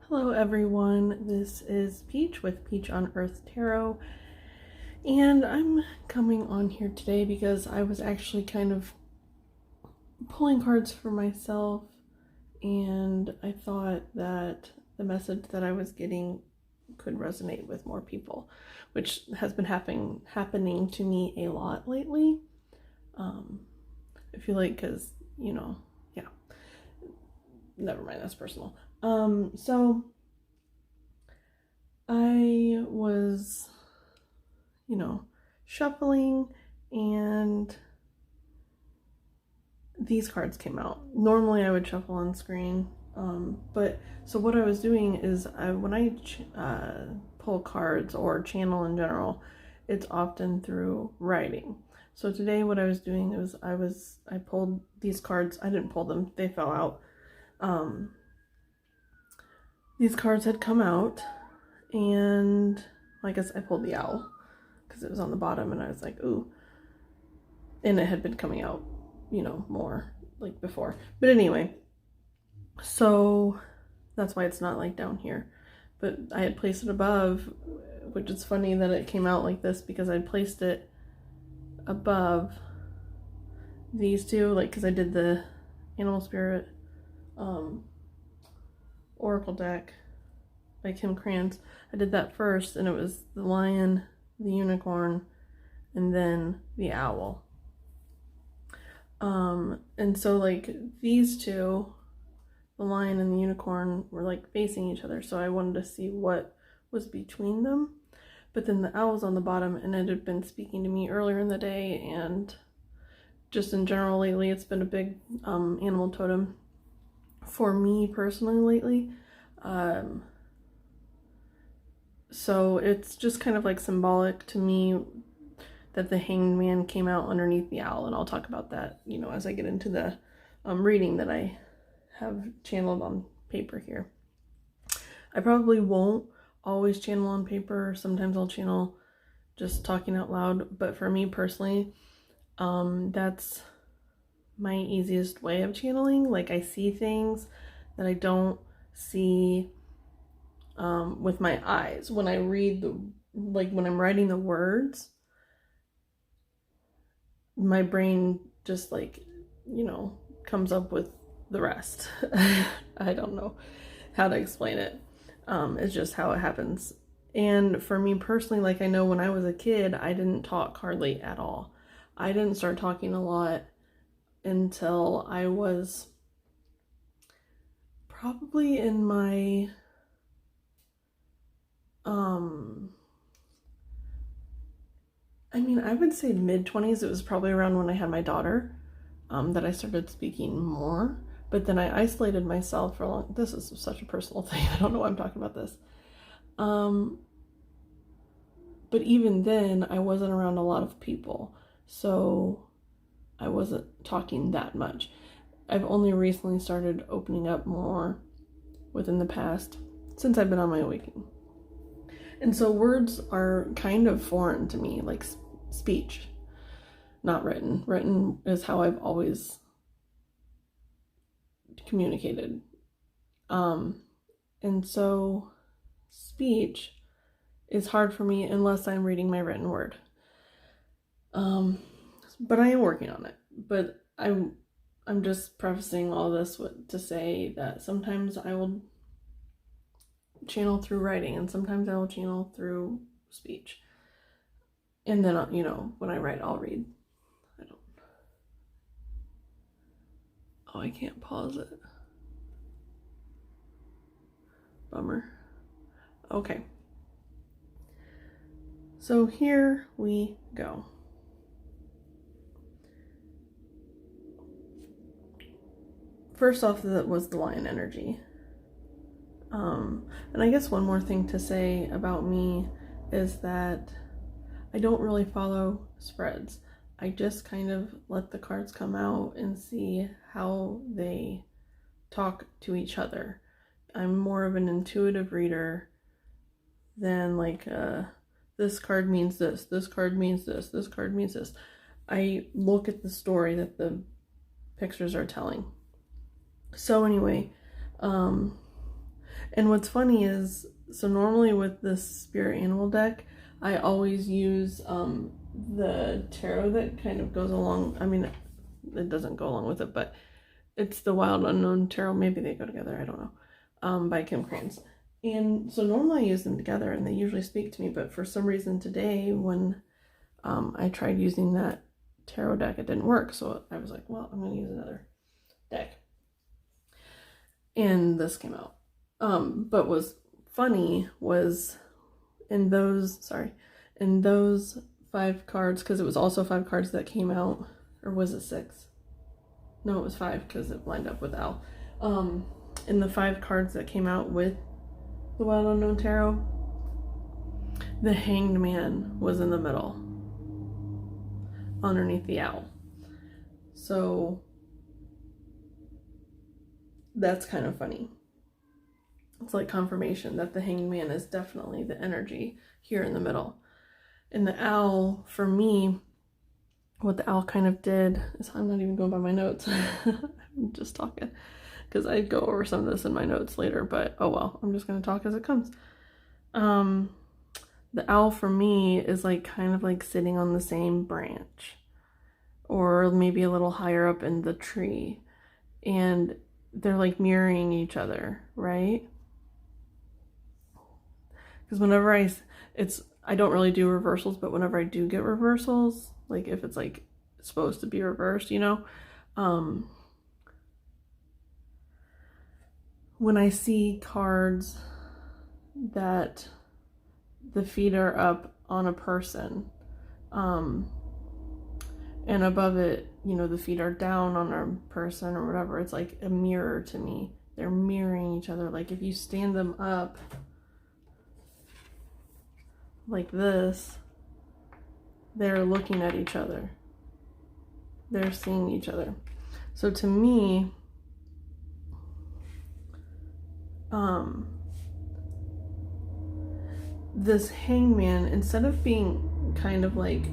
Hello everyone, this is Peach with Peach on Earth Tarot, and I'm coming on here today because I was actually kind of pulling cards for myself, and I thought that the message that I was getting could resonate with more people, which has been happening to me a lot lately. I feel like because, never mind, that's personal. So I was, shuffling, and these cards came out. Normally I would shuffle on screen, but so what I was doing is when I pull cards or channel in general, it's often through writing. So today what I was doing is I pulled these cards. I didn't pull them, they fell out. These cards had come out, and I guess I pulled the owl because it was on the bottom, and I was like, ooh. And it had been coming out, more like before. But anyway, so that's why it's not like down here. But I had placed it above, which is funny that it came out like this because I placed it above these two, like, because I did the Animal Spirit Oracle deck by Kim Krantz. I did that first, and it was the lion, the unicorn, and then the owl. And so like these two, the lion and the unicorn, were like facing each other, so I wanted to see what was between them. But then the owl's on the bottom, and it had been speaking to me earlier in the day, and just in general lately it's been a big animal totem for me personally lately. So it's just kind of like symbolic to me that the Hanged Man came out underneath the owl, and I'll talk about that, as I get into the reading that I have channeled on paper here. I probably won't always channel on paper. Sometimes I'll channel just talking out loud, but for me personally, that's my easiest way of channeling. Like, I see things that I don't see with my eyes. When I read when I'm writing the words, my brain just comes up with the rest. I don't know how to explain it. It's just how it happens. And for me personally, like, I know when I was a kid, I didn't talk hardly at all. I didn't start talking a lot until I was probably in my I would say mid-20s. It was probably around when I had my daughter that I started speaking more. But then I isolated myself for a long... This is such a personal thing. I don't know why I'm talking about this. But even then, I wasn't around a lot of people, so I wasn't talking that much. I've only recently started opening up more within the past, since I've been on my awakening. And so words are kind of foreign to me, like speech, not written. Written is how I've always communicated. And so speech is hard for me unless I'm reading my written word. But I am working on it. But I'm just prefacing all this to say that sometimes I will channel through writing, and sometimes I will channel through speech. And then, when I write, I'll read. I can't pause it. Bummer. Okay. So here we go. First off, that was the lion energy. And I guess one more thing to say about me is that I don't really follow spreads. I just kind of let the cards come out and see how they talk to each other. I'm more of an intuitive reader than like, this card means this card means this card means this. I look at the story that the pictures are telling. So anyway, And what's funny is, so normally with this spirit animal deck, I always use the tarot that kind of goes along. I mean, it doesn't go along with it, but it's the Wild Unknown Tarot. Maybe they go together. I don't know. By Kim Krans. And so normally I use them together, and they usually speak to me. But for some reason today, when I tried using that tarot deck, it didn't work. So I was like, well, I'm going to use another deck. And this came out. But what's funny was in those 5 cards, because it was also 5 cards that came out, or was it 6? No, it was 5 because it lined up with Al. In the 5 cards that came out with the Wild Unknown Tarot, the Hanged Man was in the middle, underneath the owl. So that's kind of funny. It's like confirmation that the Hanged Man is definitely the energy here in the middle. And the owl, for me, what the owl kind of did is, I'm not even going by my notes. I'm just talking, because I'd go over some of this in my notes later, but oh well, I'm just going to talk as it comes. The owl for me is like kind of like sitting on the same branch, or maybe a little higher up in the tree, and they're like mirroring each other, right? Because whenever I don't really do reversals, but whenever I do get reversals, like if it's like supposed to be reversed, when I see cards that the feet are up on a person, and above it, the feet are down on a person or whatever, it's like a mirror to me. They're mirroring each other. Like if you stand them up like this, they're looking at each other. They're seeing each other. So to me, this hangman, instead of being kind of like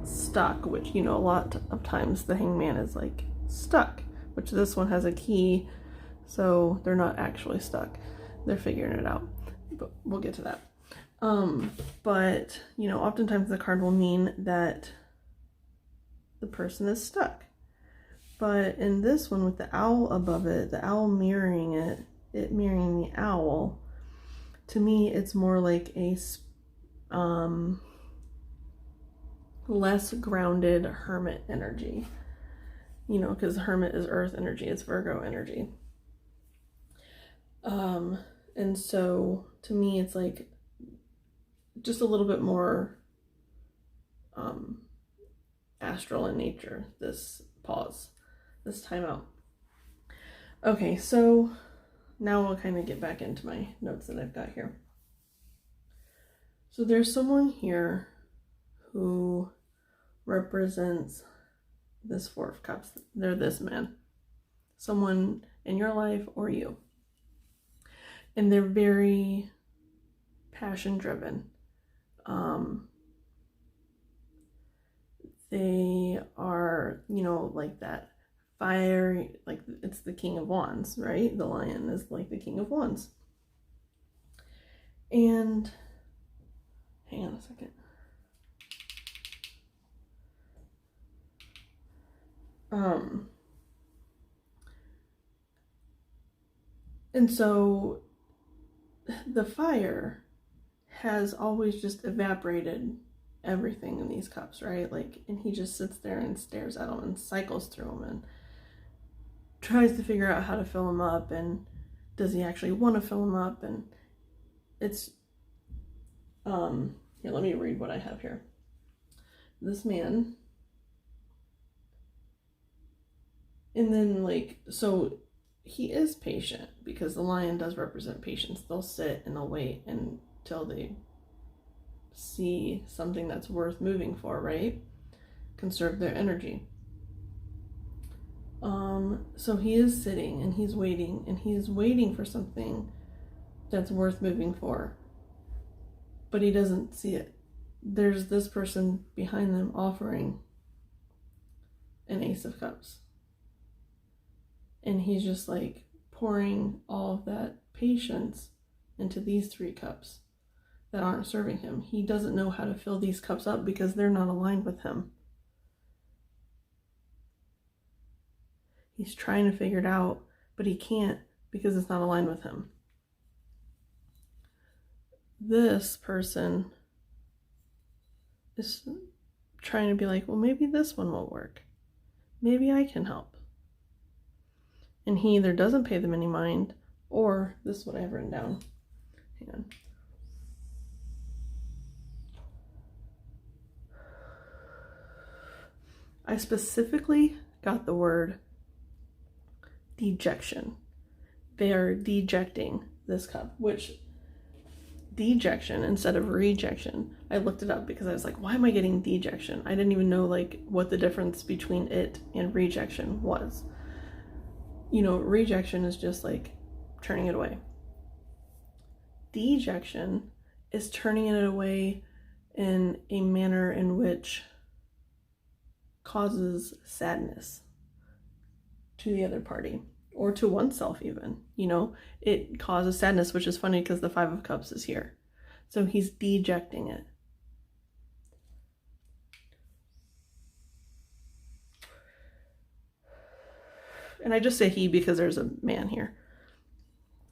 stuck, which, a lot of times the hangman is like stuck, which this one has a key, so they're not actually stuck. They're figuring it out, but we'll get to that. But, oftentimes the card will mean that the person is stuck. But in this one, with the owl above it, the owl mirroring it mirroring the owl, to me, it's more like a less grounded hermit energy. Because hermit is earth energy, it's Virgo energy. And so to me, it's like just a little bit more astral in nature, this time out. Okay, so now I'll kind of get back into my notes that I've got here. So there's someone here who represents this 4 of Cups. They're this man. Someone in your life or you. And they're very passion driven. They are, like that fire, like it's the King of Wands, right? The lion is like the King of Wands. And hang on a second. And so the fire has always just evaporated everything in these cups, right? Like, and he just sits there and stares at them and cycles through them and tries to figure out how to fill them up, and does he actually want to fill them up? And it's here, let me read what I have here. This man, and then like, so he is patient, because the lion does represent patience. They'll sit and they'll wait until they see something that's worth moving for, right? Conserve their energy. So he is sitting and he's waiting for something that's worth moving for, but he doesn't see it. There's this person behind them offering an Ace of Cups, and he's just like pouring all of that patience into these 3 cups that aren't serving him. He doesn't know how to fill these cups up because they're not aligned with him. He's trying to figure it out, but he can't because it's not aligned with him. This person is trying to be like, well, maybe this one will work. Maybe I can help. And he either doesn't pay them any mind, or this is what I have written down. Hang on. I specifically got the word dejection. They are dejecting this cup, which dejection instead of rejection. I looked it up because I was like, why am I getting dejection? I didn't even know like what the difference between it and rejection was. You know, rejection is just like turning it away. Dejection is turning it away in a manner in which causes sadness to the other party or to oneself even. You know, it causes sadness, which is funny because the 5 of Cups is here. So he's dejecting it. And I just say he because there's a man here.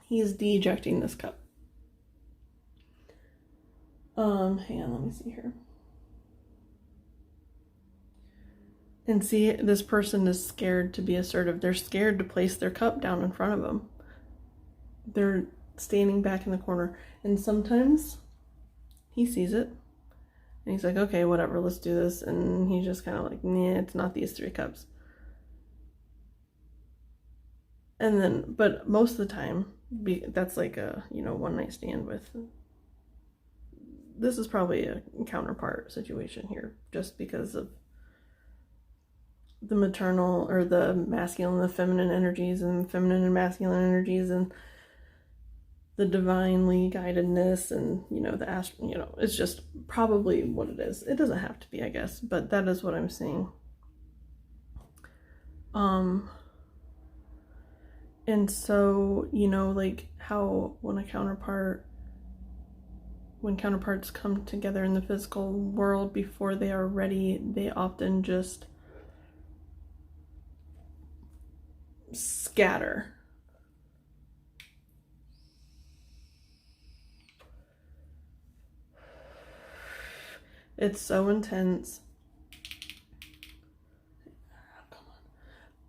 He's dejecting this cup. Hang on, let me see here. And see, this person is scared to be assertive. They're scared to place their cup down in front of them. They're standing back in the corner. And sometimes he sees it. And he's like, okay, whatever, let's do this. And he's just kind of like, nah, it's not these 3 cups. And then, but most of the time, that's like a, you know, one night stand with, this is probably a counterpart situation here, just because of the maternal or the masculine and the feminine energies, and feminine and masculine energies, and the divinely guidedness, and you know, you know, it's just probably what it is. It doesn't have to be, I guess, but that is what I'm seeing. And so, you know, like how when counterparts come together in the physical world before they are ready, they often just scatter. It's so intense.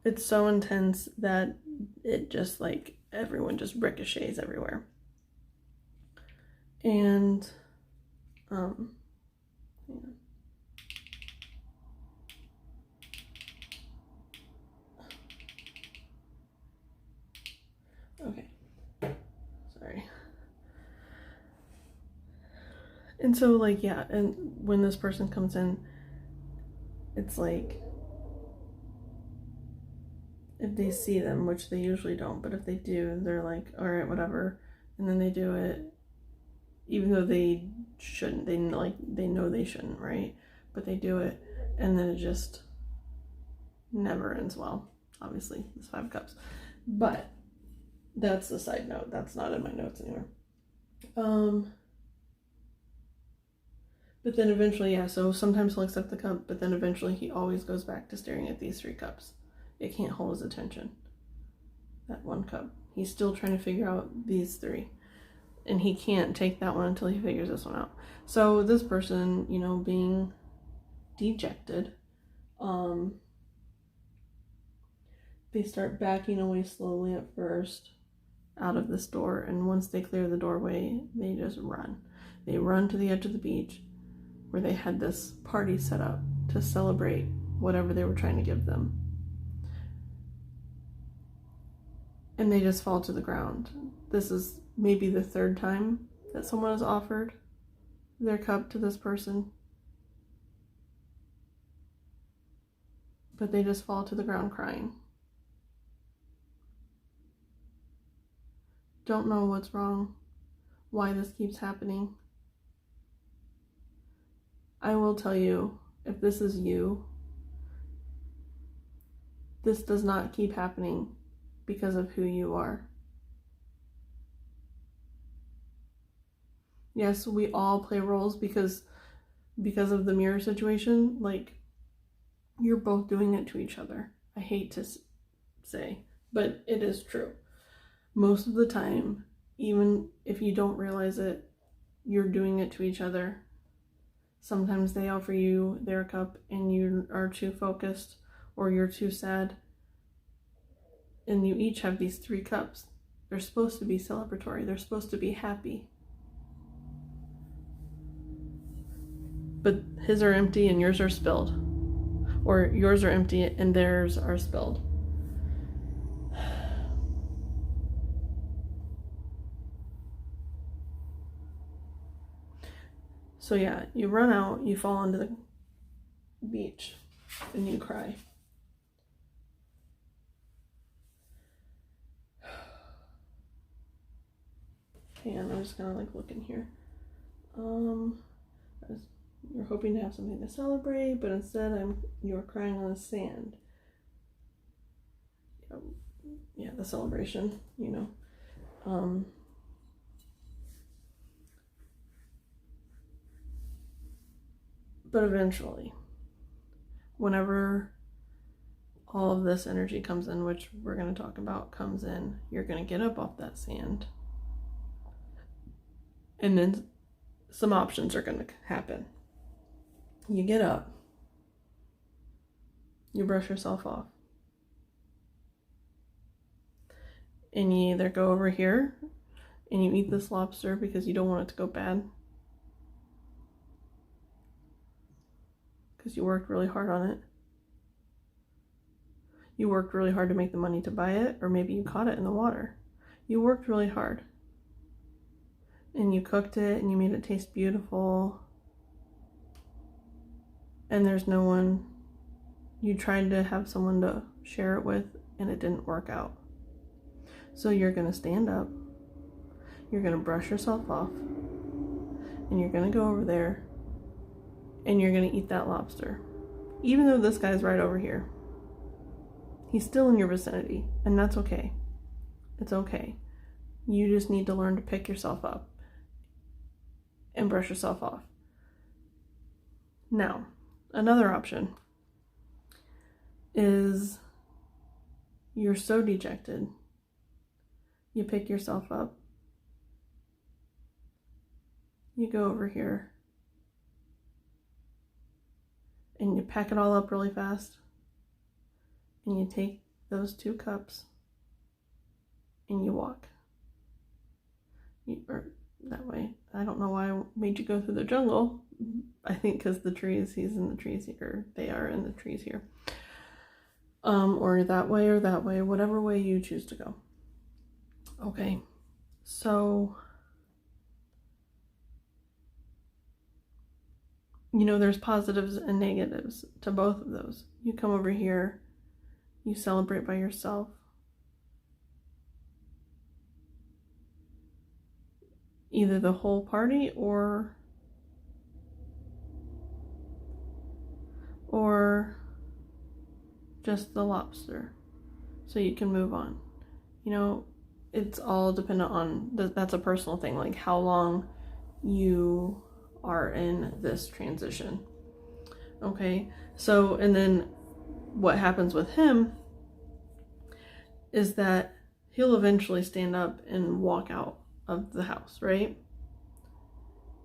It's so intense that it just like everyone just ricochets everywhere. And yeah. Okay, sorry. And so like, yeah, and when this person comes in, it's like, if they see them, which they usually don't, but if they do, they're like, all right, whatever. And then they do it, even though they shouldn't, they know they shouldn't, right? But they do it, and then it just never ends well. Obviously, it's 5 cups. But that's a side note. That's not in my notes anywhere. But then eventually, yeah, so sometimes he'll accept the cup, but then eventually he always goes back to staring at these 3 cups. It can't hold his attention. That 1 cup. He's still trying to figure out these 3. And he can't take that one until he figures this one out. So this person, you know, being dejected, they start backing away slowly at first out of this door. And once they clear the doorway, they just run. They run to the edge of the beach where they had this party set up to celebrate whatever they were trying to give them. And they just fall to the ground. This is maybe the 3rd time that someone has offered their cup to this person. But they just fall to the ground crying. Don't know what's wrong, why this keeps happening. I will tell you, if this is you, this does not keep happening because of who you are. Yes, we all play roles because of the mirror situation. Like, you're both doing it to each other. I hate to say, but it is true. Most of the time, even if you don't realize it, you're doing it to each other. Sometimes they offer you their cup and you are too focused or you're too sad. And you each have these 3 cups. They're supposed to be celebratory. They're supposed to be happy. But his are empty and yours are spilled. Or yours are empty and theirs are spilled. So yeah, you run out, you fall onto the beach, and you cry. Hang on, I'm just gonna like look in here. You're hoping to have something to celebrate, but instead you're crying on the sand. Yeah, the celebration, you know. But eventually, whenever all of this energy comes in, which we're going to talk about comes in, you're going to get up off that sand. And then some options are going to happen. You get up. You brush yourself off. And you either go over here and you eat this lobster because you don't want it to go bad. Because you worked really hard on it. You worked really hard to make the money to buy it, or maybe you caught it in the water. You worked really hard. And you cooked it and you made it taste beautiful. And there's no one. You tried to have someone to share it with and it didn't work out. So you're going to stand up. You're going to brush yourself off. And you're going to go over there. And you're going to eat that lobster. Even though this guy's right over here. He's still in your vicinity. And that's okay. It's okay. You just need to learn to pick yourself up. And brush yourself off. Now, another option is you're so dejected. You pick yourself up. You go over here. And you pack it all up really fast. And you take those 2 cups. And you walk. Or that way. I don't know why I made you go through the jungle. I think because the trees, he's in the trees here. They are in the trees here. Or that way, whatever way you choose to go. Okay, so, you know, there's positives and negatives to both of those. You come over here, you celebrate by yourself. Either the whole party or just the lobster. So you can move on. You know, it's all dependent on, that's a personal thing, like how long you are in this transition. Okay, so, and then what happens with him is that he'll eventually stand up and walk out of the house, right?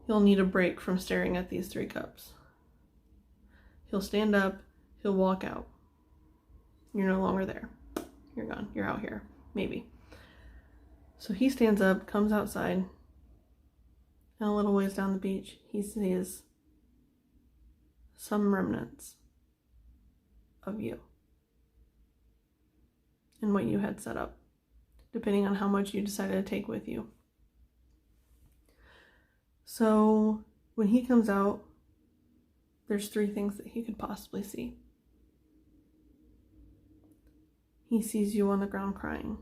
He'll need a break from staring at these 3 cups. He'll stand up, he'll walk out. You're no longer there. You're gone. You're out here. Maybe. So he stands up, comes outside, and a little ways down the beach, he sees some remnants of you and what you had set up, depending on how much you decided to take with you. So when he comes out, there's 3 things that he could possibly see. He sees you on the ground crying.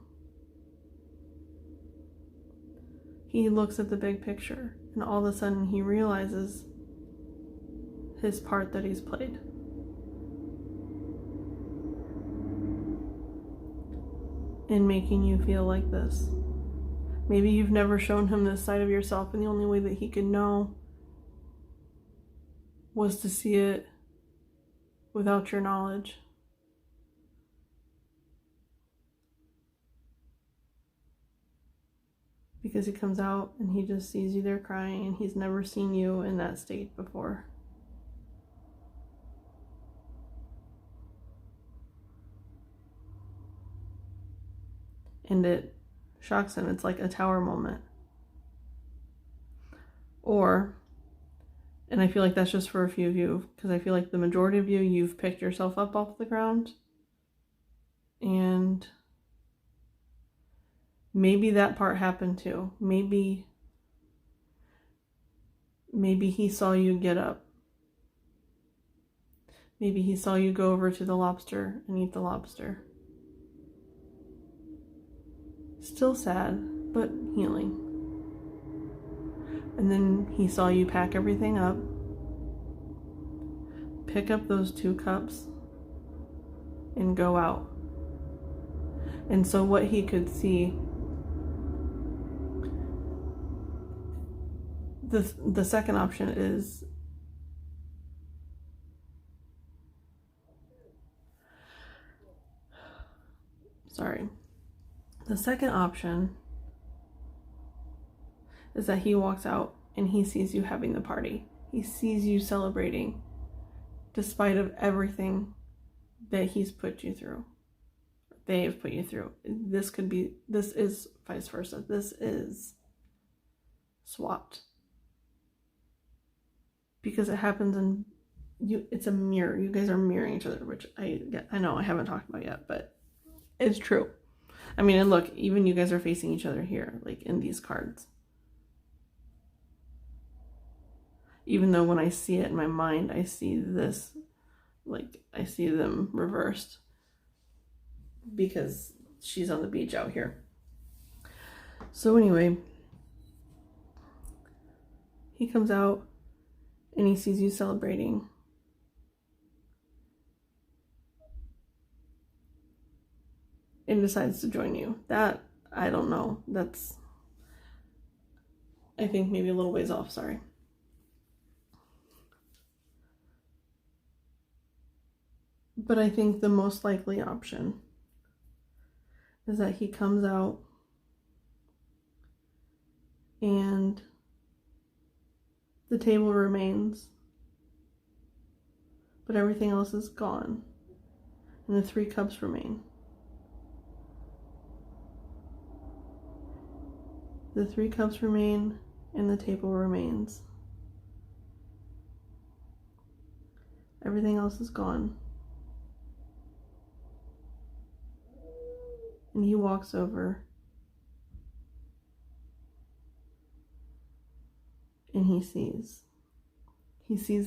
He looks at the big picture, and all of a sudden he realizes his part that he's played. In making you feel like this. Maybe you've never shown him this side of yourself, and the only way that he could know was to see it without your knowledge. Because he comes out and he just sees you there crying, and he's never seen you in that state before. And it shocks him. It's like a tower moment. Or, and I feel like that's just for a few of you, because I feel like the majority of you, you've picked yourself up off the ground. And maybe that part happened too. Maybe he saw you get up. Maybe he saw you go over to the lobster and eat the lobster. Still sad, but healing. And then he saw you pack everything up, pick up those 2 cups, and go out. And so what he could see, the second option is the second option is that he walks out and he sees you having the party. He sees you celebrating despite of everything that he's put you through. They've put you through. This is vice versa. This is swapped. Because it happens in it's a mirror. You guys are mirroring each other, which I know I haven't talked about yet, but it's true. I mean, and look, even you guys are facing each other here, like in these cards. Even though when I see it in my mind, I see this, like, I see them reversed. Because she's on the beach out here. So anyway, he comes out and he sees you celebrating. And decides to join you. That, I don't know. That's, I think, maybe a little ways off, sorry. But I think the most likely option is that he comes out and the table remains, but everything else is gone, and the 3 cups remain. The 3 cups remain, and the table remains. Everything else is gone. And he walks over and he sees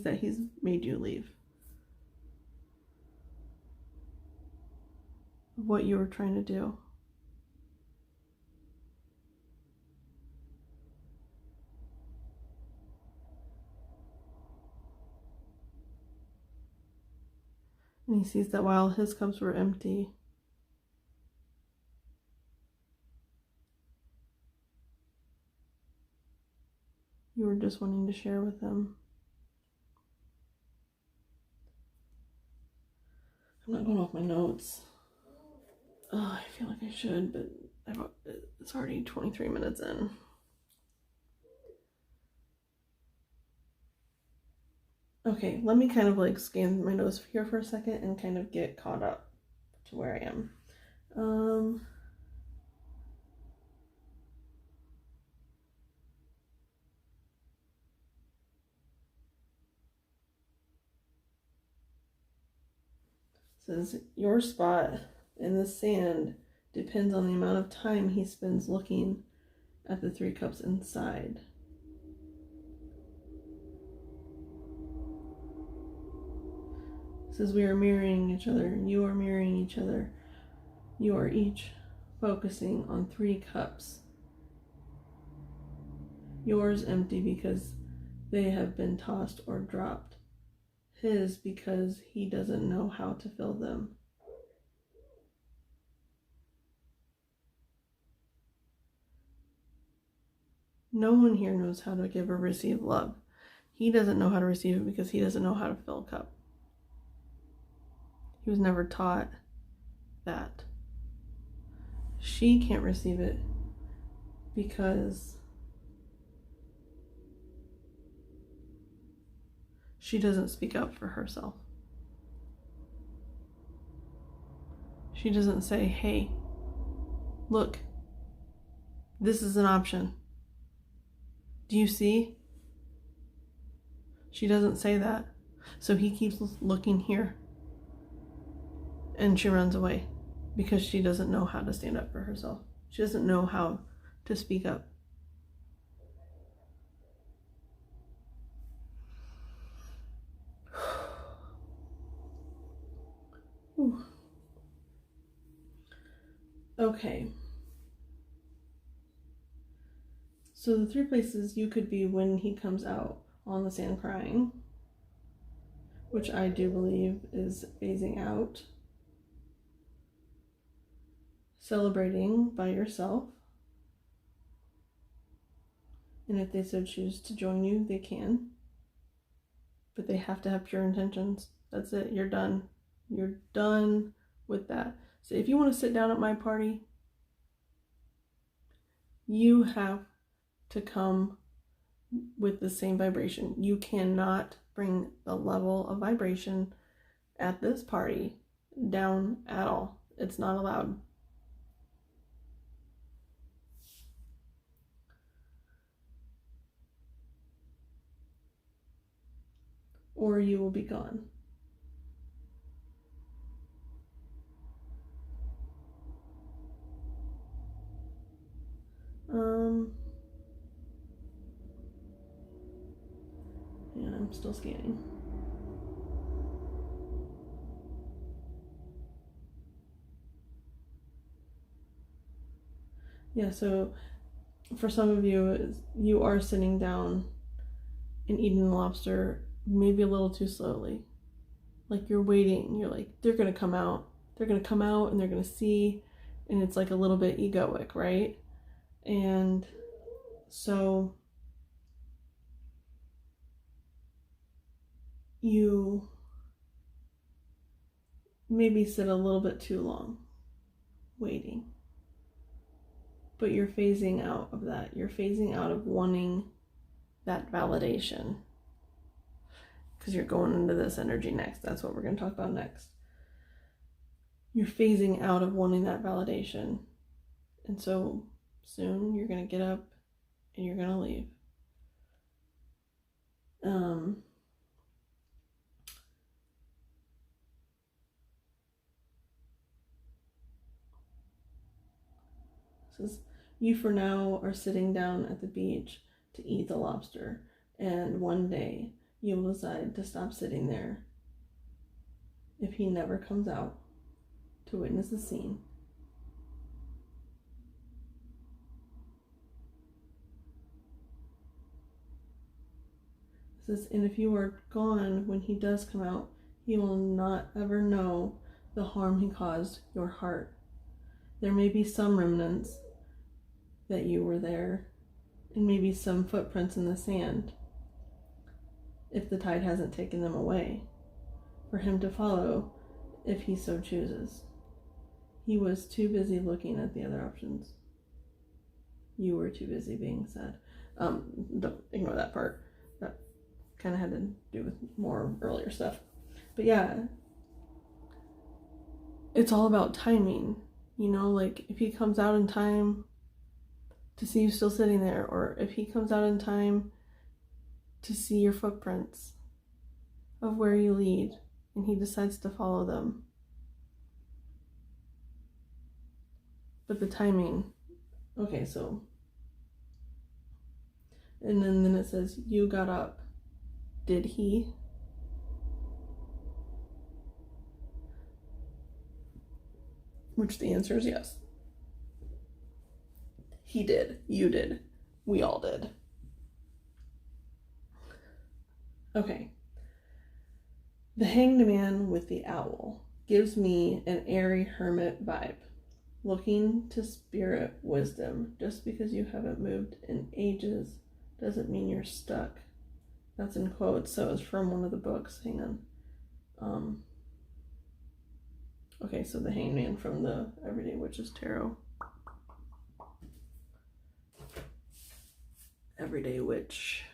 that he's made you leave. What you were trying to do. And he sees that while his cups were empty, you were just wanting to share with him. I'm not going off my notes. Oh, I feel like I should, but it's already 23 minutes in. Okay, let me kind of like scan my notes here for a second and kind of get caught up to where I am. Says your spot in the sand depends on the amount of time he spends looking at the 3 cups inside. Says we are mirroring each other. You are mirroring each other. You are each focusing on 3 cups. Yours empty because they have been tossed or dropped. His because he doesn't know how to fill them. No one here knows how to give or receive love. He doesn't know how to receive it because he doesn't know how to fill a cup. He was never taught that. She can't receive it because she doesn't speak up for herself. She doesn't say, hey, look, this is an option. Do you see? She doesn't say that. So he keeps looking here. And she runs away because she doesn't know how to stand up for herself. She doesn't know how to speak up. Ooh. Okay. So the 3 places you could be when he comes out: on the sand crying, which I do believe is phasing out, celebrating by yourself, and if they so choose to join you, they can, but they have to have pure intentions. That's it. You're done. You're done with that. So if you want to sit down at my party, you have to come with the same vibration. You cannot bring the level of vibration at this party down at all. It's not allowed. Or you will be gone. Yeah, I'm still scanning. Yeah, so for some of you, you are sitting down and eating the lobster maybe a little too slowly. Like you're waiting. You're like, they're going to come out. They're going to come out and they're going to see. And it's like a little bit egoic, right? And so you maybe sit a little bit too long waiting. But you're phasing out of that. You're phasing out of wanting that validation. Because you're going into this energy next. That's what we're going to talk about next. You're phasing out of wanting that validation. And so soon you're going to get up and you're going to leave. Says, you for now are sitting down at the beach to eat the lobster, and one day you will decide to stop sitting there if he never comes out to witness the scene. It says, and if you are gone when he does come out, he will not ever know the harm he caused your heart. There may be some remnants that you were there, and maybe some footprints in the sand, if the tide hasn't taken them away, for him to follow if he so chooses. He was too busy looking at the other options. You were too busy being sad. Don't ignore that part. That kind of had to do with more earlier stuff. But yeah, it's all about timing. You know, like if he comes out in time to see you still sitting there, or if he comes out in time to see your footprints of where you lead and he decides to follow them. But the timing, okay, so, and then it says, you got up. Did he? Which the answer is yes. He did. You did. We all did. Okay. The Hanged Man with the owl gives me an airy hermit vibe. looking to spirit wisdom. Just because you haven't moved in ages doesn't mean you're stuck. That's in quotes, so it's from one of the books. Hang on. Okay, so the Hanged Man from the Everyday Witches Tarot. Everyday Witch.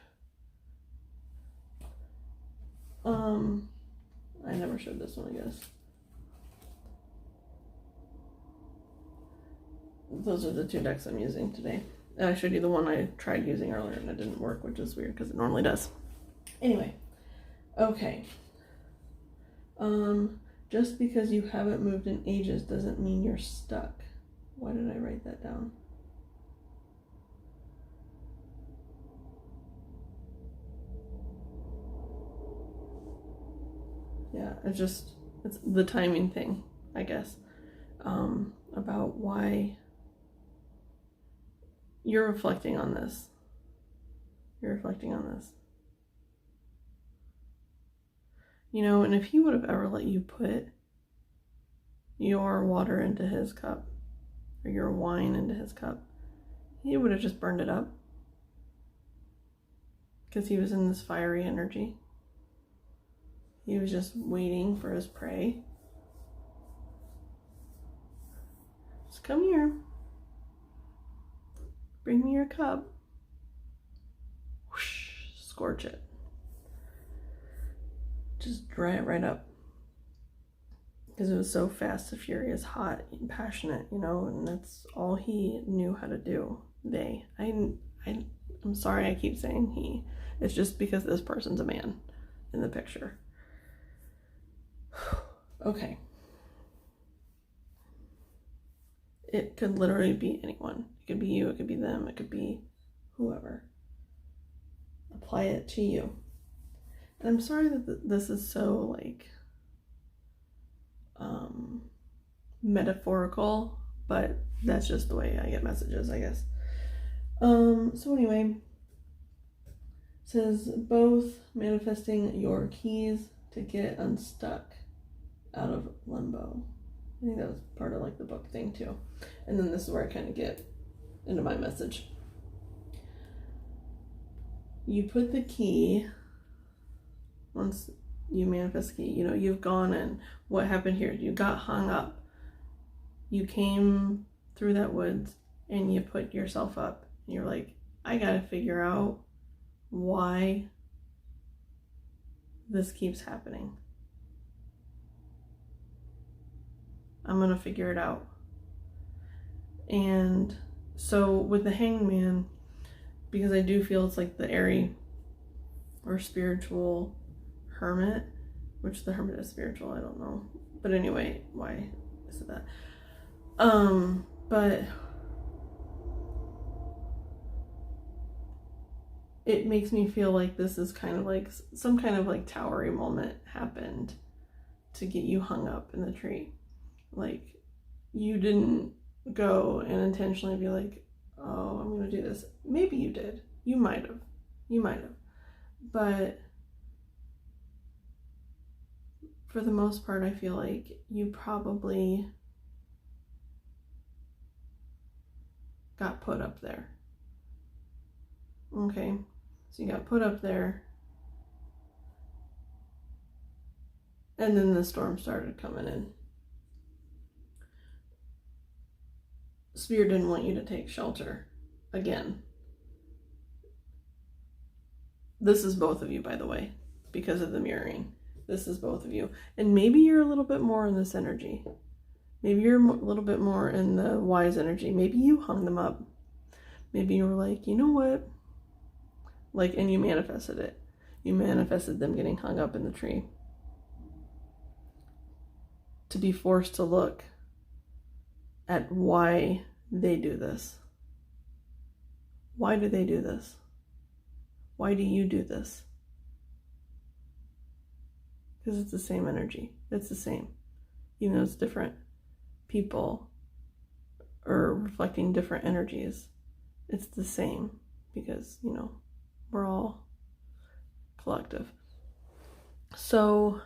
I never showed this one, I guess. Those are the two decks I'm using today. And I showed you the one I tried using earlier and it didn't work, which is weird because it normally does. Anyway, okay. Just because you haven't moved in ages doesn't mean you're stuck. Why did I write that down? Yeah, it's the timing thing, I guess, about why you're reflecting on this. You're reflecting on this. You know, and if he would have ever let you put your water into his cup, or your wine into his cup, he would have just burned it up. Because he was in this fiery energy. He was just waiting for his prey. Just come here. Bring me your cup. Whoosh, scorch it. Just dry it right up. Because it was so fast and furious, hot and passionate, you know, and that's all he knew how to do. I'm sorry I keep saying he. It's just because this person's a man in the picture. Okay. It could literally be anyone. It could be you, it could be them, it could be whoever. Apply it to you. And I'm sorry that this is so, like, metaphorical, but that's just the way I get messages, I guess. So anyway, it says both manifesting your keys to get unstuck out of limbo. I think that was part of like the book thing too. And then this is where I kind of get into my message. You put the key, once you manifest the key, you know, you've gone in. What happened here? You got hung up. You came through that woods and you put yourself up. And you're like, I gotta figure out why this keeps happening. I'm gonna figure it out. And so with the Hanged Man, because I do feel it's like the airy or spiritual hermit, which the hermit is spiritual, I don't know. But anyway, why is it that? But it makes me feel like this is kind of like some kind of like towery moment happened to get you hung up in the tree. Like, you didn't go and intentionally be like, oh, I'm going to do this. Maybe you did. You might have. But for the most part, I feel like you probably got put up there. Okay, so you got put up there, and then the storm started coming in. Spirit didn't want you to take shelter again. This is both of you, by the way, because of the mirroring. This is both of you. And maybe you're a little bit more in this energy. Maybe you're a little bit more in the wise energy. Maybe you hung them up. Maybe you were like, you know what? Like, and you manifested it. You manifested them getting hung up in the tree. To be forced to look at why they do this. Why do they do this? Why do you do this? Because it's the same energy. It's the same. Even though it's different people are reflecting different energies, it's the same because, you know, we're all collective. So,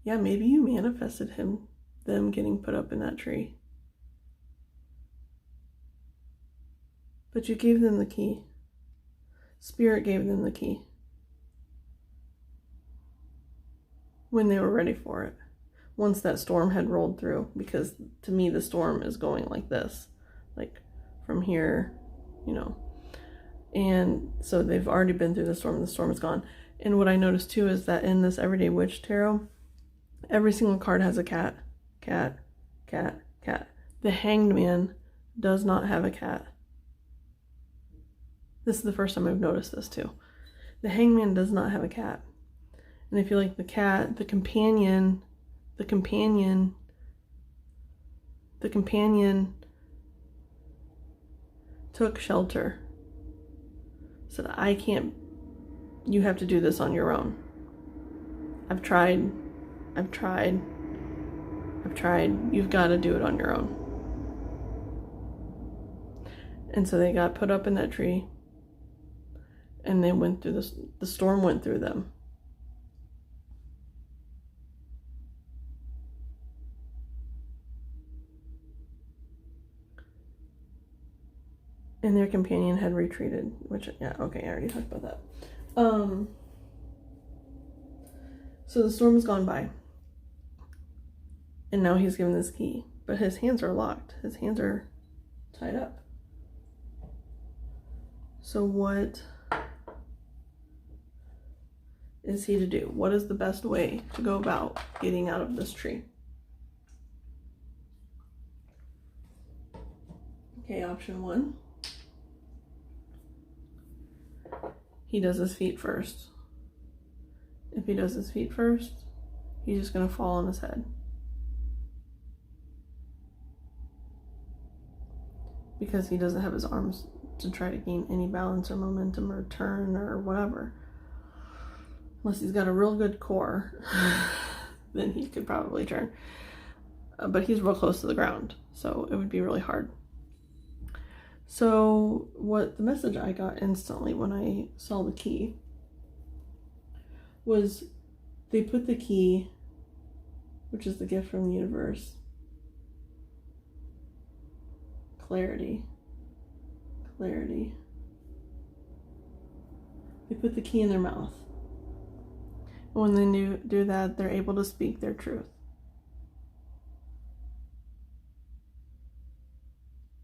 yeah, maybe you manifested them getting put up in that tree. But you gave them the key. Spirit gave them the key. When they were ready for it. Once that storm had rolled through. Because to me the storm is going like this. Like from here, you know. And so they've already been through the storm and the storm is gone. And what I noticed too is that in this Everyday Witch Tarot, every single card has a cat. Cat, cat, cat. The Hanged Man does not have a cat. This is the first time I've noticed this too. The Hanged Man does not have a cat. And I feel like the cat, the companion took shelter. Said, I can't, you have to do this on your own. I've tried. You've got to do it on your own. And so they got put up in that tree. And they went through this, the storm went through them. And their companion had retreated, which, yeah, okay, I already talked about that. So the storm has gone by. And now he's given this key. But his hands are locked. His hands are tied up. So what is he to do? What is the best way to go about getting out of this tree? Okay, option 1. He does his feet first. If he does his feet first, he's just going to fall on his head. Because he doesn't have his arms to try to gain any balance or momentum or turn or whatever. Unless he's got a real good core, then he could probably turn. But he's real close to the ground, so it would be really hard. So what the message I got instantly when I saw the key was they put the key, which is the gift from the universe, clarity. They put the key in their mouth. And when they do that, they're able to speak their truth.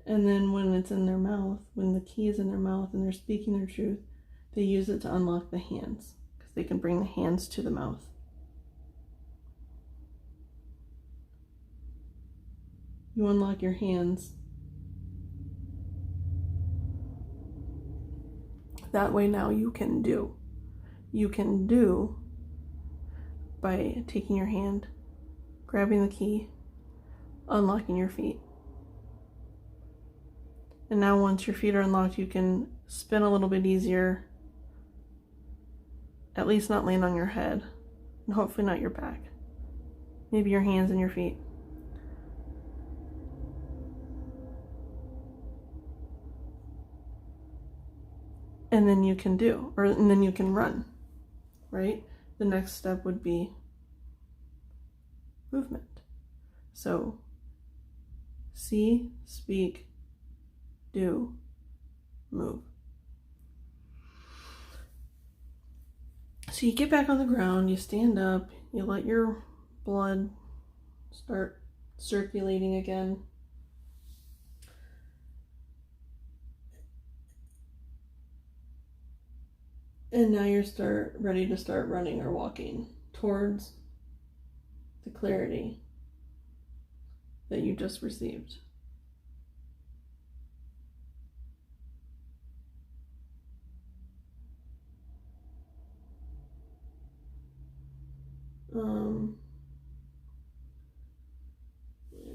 And then when it's in their mouth, when the key is in their mouth and they're speaking their truth, they use it to unlock the hands, because they can bring the hands to the mouth. You unlock your hands. That way now you can do. You can do by taking your hand, grabbing the key, unlocking your feet. And now once your feet are unlocked, you can spin a little bit easier. At least not laying on your head. And hopefully not your back. Maybe your hands and your feet. And then you can and then you can run, right? The next step would be movement. So, see, speak, do, move. So you get back on the ground, you stand up, you let your blood start circulating again. And now you're ready to start running or walking towards the clarity that you just received.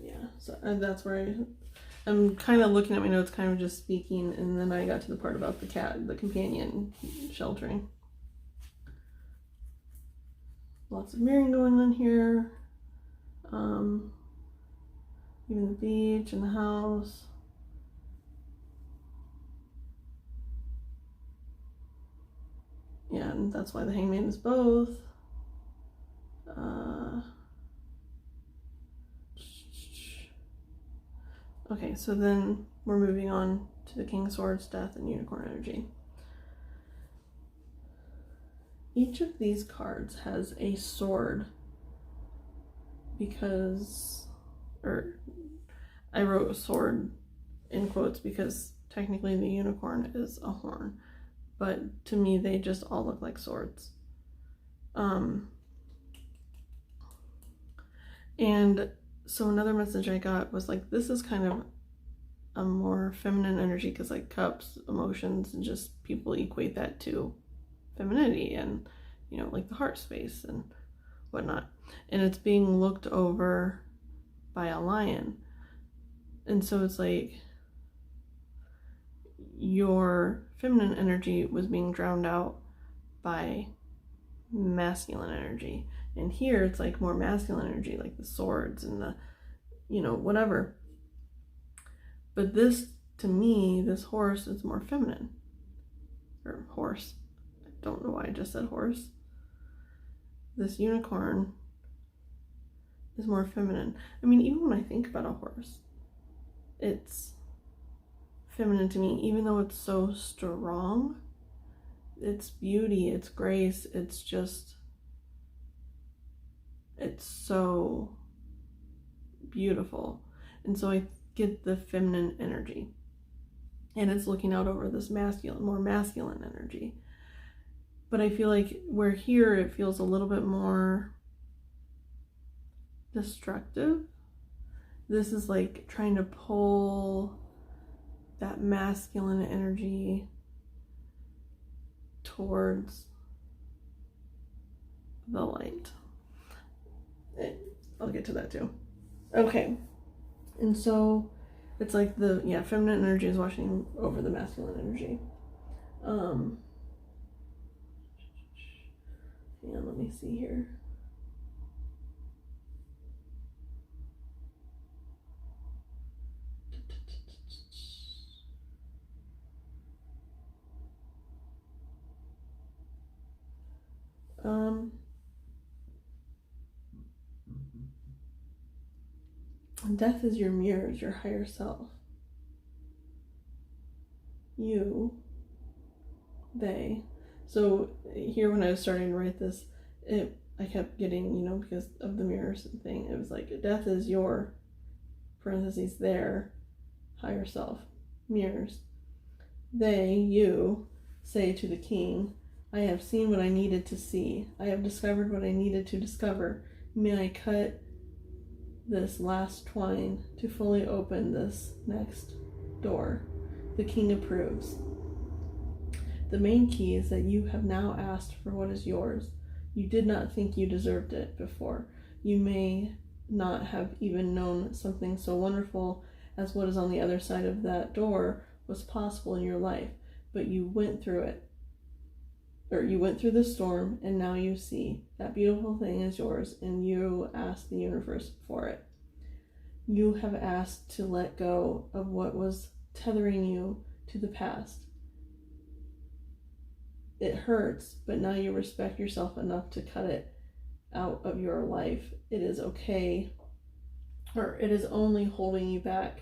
Yeah, so that's where I'm kind of looking at my notes, kind of just speaking, and then I got to the part about the cat, the companion sheltering. Lots of mirroring going on here. Even the beach and the house. Yeah, and that's why the hangman is both. Okay, so then we're moving on to to the King of Swords, Death, and Unicorn energy. Each of these cards has a sword because, or I wrote sword in quotes because technically the unicorn is a horn, but to me they just all look like swords. And so another message I got was like, this is kind of a more feminine energy, because like cups, emotions, and just people equate that to femininity and, you know, like the heart space and whatnot. And it's being looked over by a lion. And so it's like your feminine energy was being drowned out by masculine energy. And here it's like more masculine energy, like the swords and the, you know, whatever. But this, to me, this horse is more feminine. Or horse. I don't know why I just said horse. This unicorn is more feminine. I mean, even when I think about a horse, it's feminine to me, even though it's so strong. It's beauty, it's grace, it's just, it's so beautiful. And so I get the feminine energy, and it's looking out over this masculine, more masculine energy. But I feel like where here it feels a little bit more destructive. This is like trying to pull that masculine energy towards the light. I'll get to that too. Okay. And so it's like the, feminine energy is washing over the masculine energy. Let me see here. Death is your mirrors, your higher self. You, they. So here when I was starting to write this, I kept getting, because of the mirrors thing, it was like, death is your, parentheses, their higher self, mirrors. They, you, say to the king, I have seen what I needed to see. I have discovered what I needed to discover. May I cut this last twine to fully open this next door. The king approves. The main key is that you have now asked for what is yours. You did not think you deserved it before. You may not have even known something so wonderful as what is on the other side of that door was possible in your life, but you went through it. Or you went through the storm, and now you see that beautiful thing is yours, and you asked the universe for it. You have asked to let go of what was tethering you to the past. It hurts, but now you respect yourself enough to cut it out of your life. It is okay, or it is only holding you back.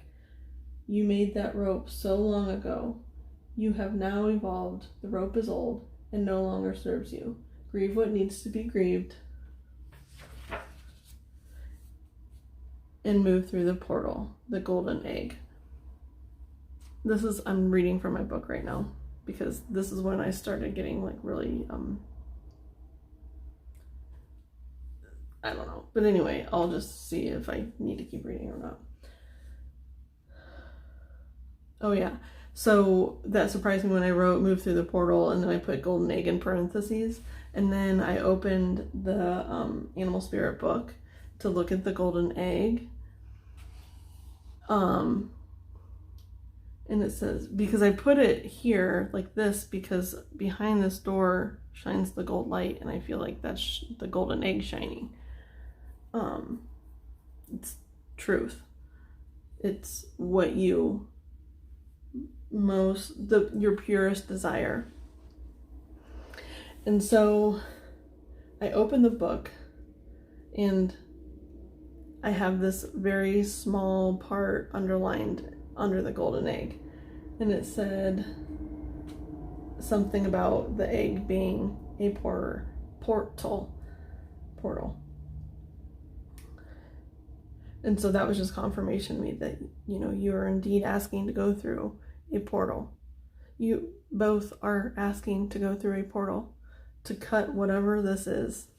You made that rope so long ago. You have now evolved. The rope is old and no longer serves you. Grieve what needs to be grieved and move through the portal, the golden egg. I'm reading from my book right now, because this is when I started getting like really, I don't know. But anyway, I'll just see if I need to keep reading or not. Oh yeah. So that surprised me when I wrote move through the portal, and then I put golden egg in parentheses. And then I opened the animal spirit book to look at the golden egg. And it says, because I put it here like this, because behind this door shines the gold light, and I feel like that's the golden egg shining. It's truth. It's what you your purest desire. And so I open the book, and I have this very small part underlined under the golden egg, And it said something about the egg being a portal. And so that was just confirmation to me that, you are indeed asking to go through a portal. You both are asking to go through a portal to cut whatever this is.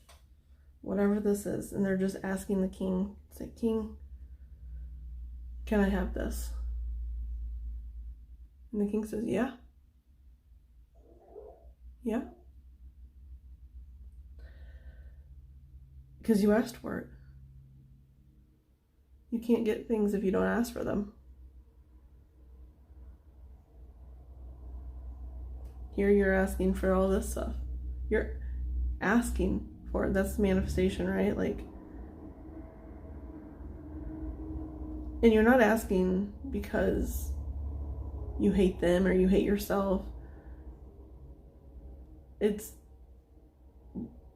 And they're just asking the king, say, King, can I have this? And the king says, yeah. Yeah. Because you asked for it. You can't get things if you don't ask for them. Here you're asking for all this stuff. You're asking for it. That's manifestation, right? And you're not asking because you hate them or you hate yourself.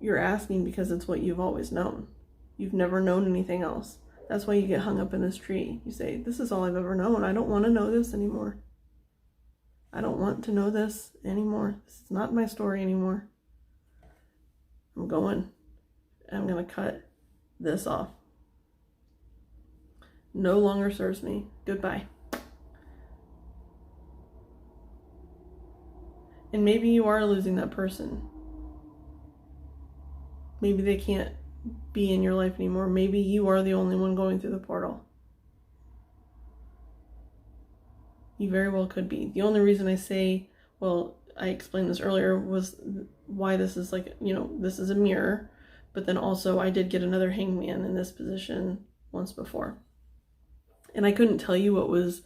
You're asking because it's what you've always known. You've never known anything else. That's why you get hung up in this tree. You say, this is all I've ever known. I don't want to know this anymore. I don't want to know this anymore. This is not my story anymore. I'm going to cut this off. No longer serves me. Goodbye. And maybe you are losing that person. Maybe they can't be in your life anymore. Maybe you are the only one going through the portal. You very well could be. The only reason I say, I explained this earlier, was why this is this is a mirror. But then also I did get another hangman in this position once before. And I couldn't tell you what was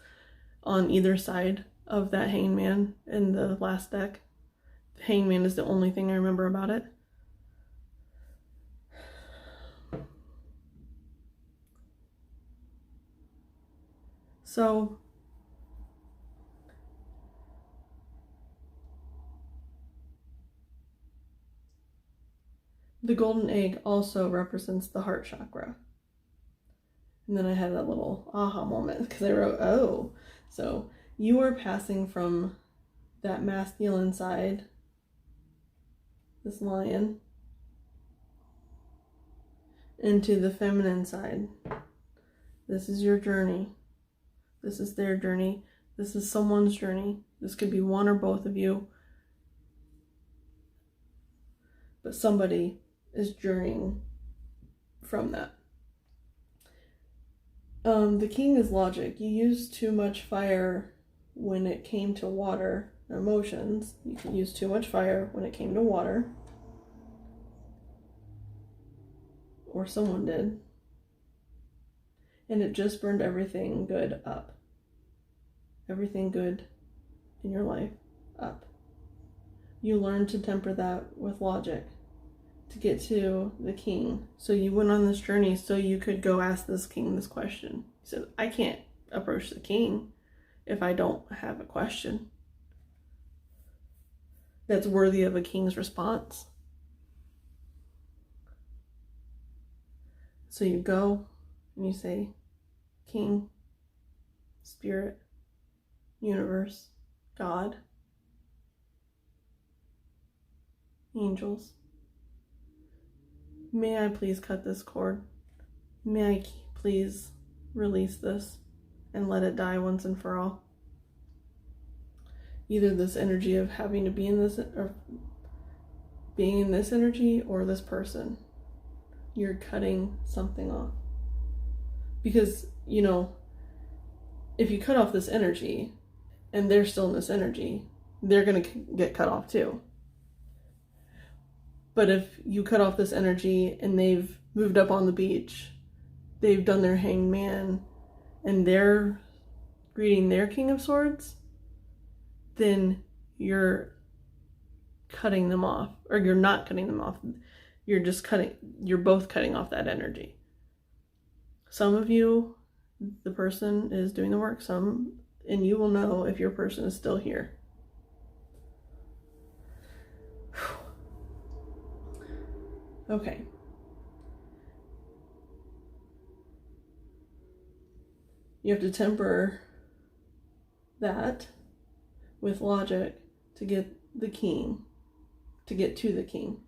on either side of that hangman in the last deck. The hangman is the only thing I remember about it. So the golden egg also represents the heart chakra. And then I had a little aha moment because I wrote, so you are passing from that masculine side, this lion, into the feminine side. This is your journey. This is their journey. This is someone's journey. This could be one or both of you. But somebody is journeying from that. The king is logic. You used too much fire when it came to water emotions. You could use too much fire when it came to water. Or someone did. And it just burned everything good up. Everything good in your life up. You learned to temper that with logic to get to the king. So you went on this journey so you could go ask this king this question. He said, I can't approach the king if I don't have a question that's worthy of a king's response. So you go and you say, King, Spirit, Universe, God, angels, may I please cut this cord? May I please release this and let it die once and for all? Either this energy of having to be in this, or being in this energy, or this person. You're cutting something off. Because, if you cut off this energy and they're still in this energy, they're going to get cut off too. But if you cut off this energy and they've moved up on the beach, they've done their hangman, and they're greeting their King of Swords, then you're cutting them off. Or you're not cutting them off. You're both cutting off that energy. Some of you, the person is doing the work, and you will know if your person is still here. Okay. You have to temper that with logic to get the king, to get to the king,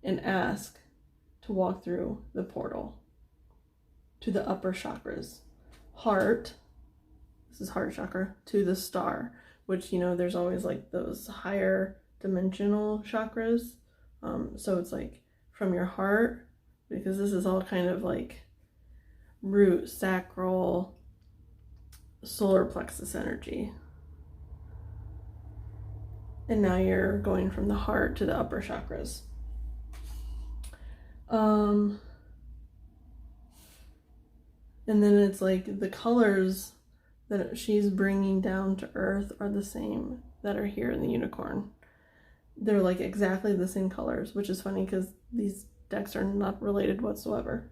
and ask to walk through the portal to the upper chakras. Heart, this is heart chakra, to the star, which, you know, there's always like those higher dimensional chakras. So it's like from your heart, because this is all kind of like root, sacral, solar plexus energy. And now you're going from the heart to the upper chakras. And then it's like the colors that she's bringing down to earth are the same that are here in the unicorn. They're like exactly the same colors, which is funny because these decks are not related whatsoever.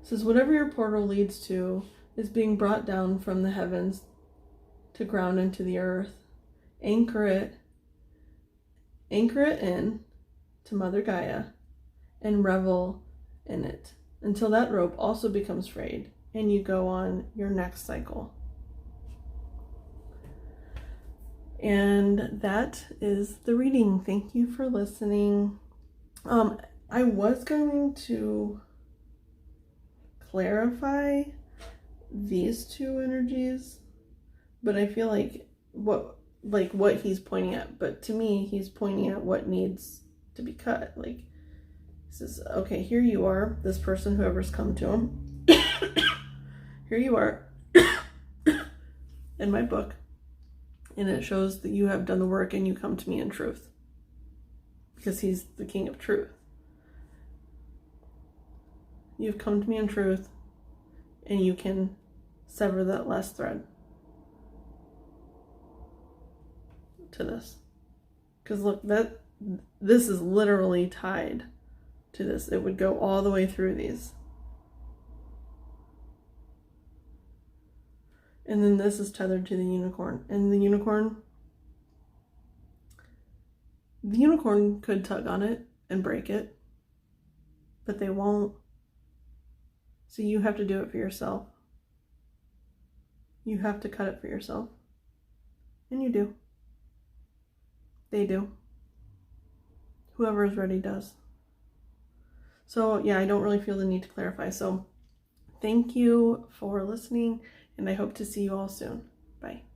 Says whatever your portal leads to is being brought down from the heavens to ground into the earth. Anchor it in to Mother Gaia and revel in it until that rope also becomes frayed and you go on your next cycle. And that is the reading. Thank you for listening. I was going to clarify these two energies, but I feel like what he's pointing at, but to me he's pointing at what needs to be cut. Like, he says, okay, here you are, this person, whoever's come to him. Here you are in my book, and it shows that you have done the work and you come to me in truth, because he's the king of truth. You've come to me in truth, and you can sever that last thread to this. Because look, this is literally tied to this. It would go all the way through these. And then this is tethered to the unicorn. And the unicorn could tug on it and break it, but they won't. So you have to do it for yourself. You have to cut it for yourself. And you do. They do. Whoever is ready does. So yeah, I don't really feel the need to clarify. So thank you for listening, and I hope to see you all soon. Bye.